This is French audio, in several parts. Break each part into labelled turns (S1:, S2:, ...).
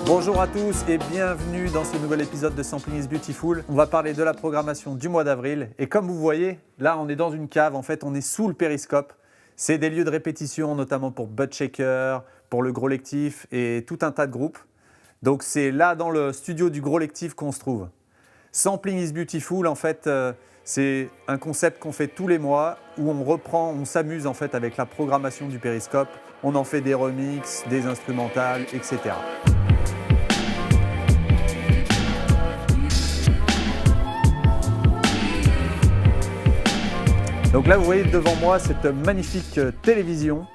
S1: Bonjour à tous et bienvenue dans ce nouvel épisode de Sampling is Beautiful. On va parler de la programmation du mois d'avril et comme vous voyez, là on est dans une cave, en fait on est sous le périscope. C'est des lieux de répétition notamment pour Buttshaker, pour le Gros Lectif et tout un tas de groupes. Donc c'est là dans le studio du Gros Lectif qu'on se trouve. Sampling is Beautiful, en fait, c'est un concept qu'on fait tous les mois où on s'amuse en fait avec la programmation du périscope. On en fait des remixes, des instrumentales, etc. Donc là, vous voyez devant moi cette magnifique télévision.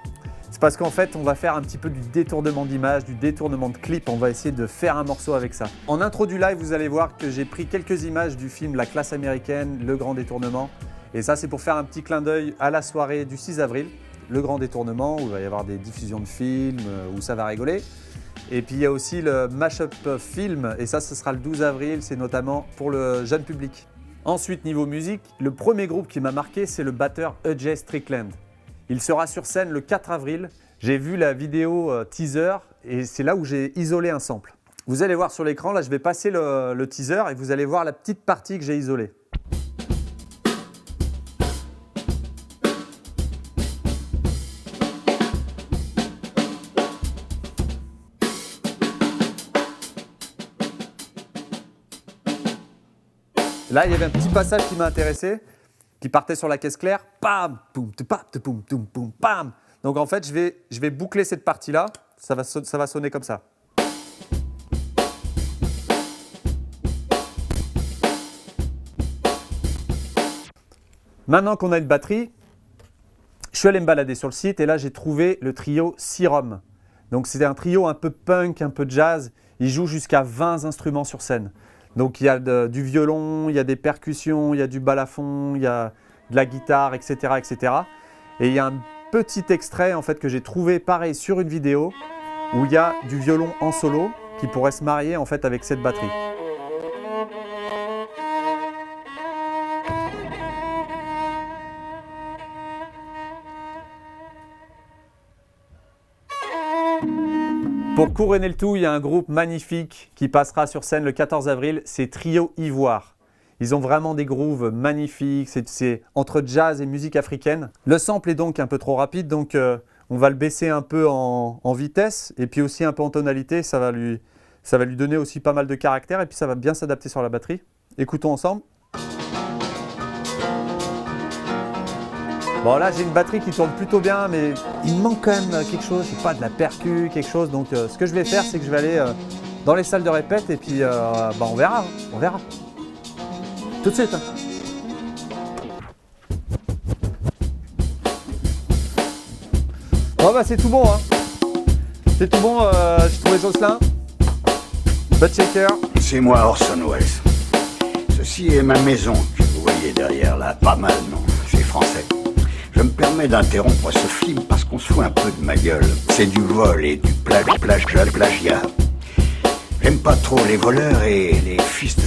S1: C'est parce qu'en fait, on va faire un petit peu du détournement d'image, du détournement de clip. On va essayer de faire un morceau avec ça. En intro du live, vous allez voir que j'ai pris quelques images du film La Classe américaine, Le Grand Détournement. Et ça, c'est pour faire un petit clin d'œil à la soirée du 6 avril, Le Grand Détournement, où il va y avoir des diffusions de films, où ça va rigoler. Et puis il y a aussi le Mashup Film, et ça, ce sera le 12 avril, c'est notamment pour le jeune public. Ensuite, niveau musique, le premier groupe qui m'a marqué, c'est le batteur E.J. Strickland. Il sera sur scène le 4 avril. J'ai vu la vidéo teaser et c'est là où j'ai isolé un sample. Vous allez voir sur l'écran, là je vais passer le teaser et vous allez voir la petite partie que j'ai isolée. Là, il y avait un petit passage qui m'a intéressé, qui partait sur la caisse claire. Pam, poum, poum, poum, poum, pam. Donc en fait, je vais boucler cette partie-là. Ça va sonner comme ça. Maintenant qu'on a une batterie, je suis allé me balader sur le site et là, j'ai trouvé le trio Serum. Donc c'est un trio un peu punk, un peu jazz. Ils jouent jusqu'à 20 instruments sur scène. Donc il y a du violon, il y a des percussions, il y a du balafon, il y a de la guitare, etc., etc. Et il y a un petit extrait en fait que j'ai trouvé pareil sur une vidéo où il y a du violon en solo qui pourrait se marier en fait avec cette batterie. Pour couronner le tout, il y a un groupe magnifique qui passera sur scène le 14 avril, c'est Trio Ivoire. Ils ont vraiment des grooves magnifiques, c'est entre jazz et musique africaine. Le sample est donc un peu trop rapide, donc on va le baisser un peu en vitesse et puis aussi un peu en tonalité, ça va lui donner aussi pas mal de caractère et puis ça va bien s'adapter sur la batterie. Écoutons ensemble. Bon là j'ai une batterie qui tourne plutôt bien mais il me manque quand même quelque chose, je sais pas, de la percu, quelque chose. Donc ce que je vais faire c'est que je vais aller dans les salles de répète et puis on verra, on verra. Tout de suite. Hein. Bon bah c'est tout bon hein. C'est tout bon, j'ai trouvé Jocelyn. Buttshaker.
S2: C'est moi Orson Welles. Ceci est ma maison que vous voyez derrière là, pas mal non, c'est français. Je me permets d'interrompre ce film parce qu'on se fout un peu de ma gueule. C'est du vol et du plagiat. J'aime pas trop les voleurs et les fils de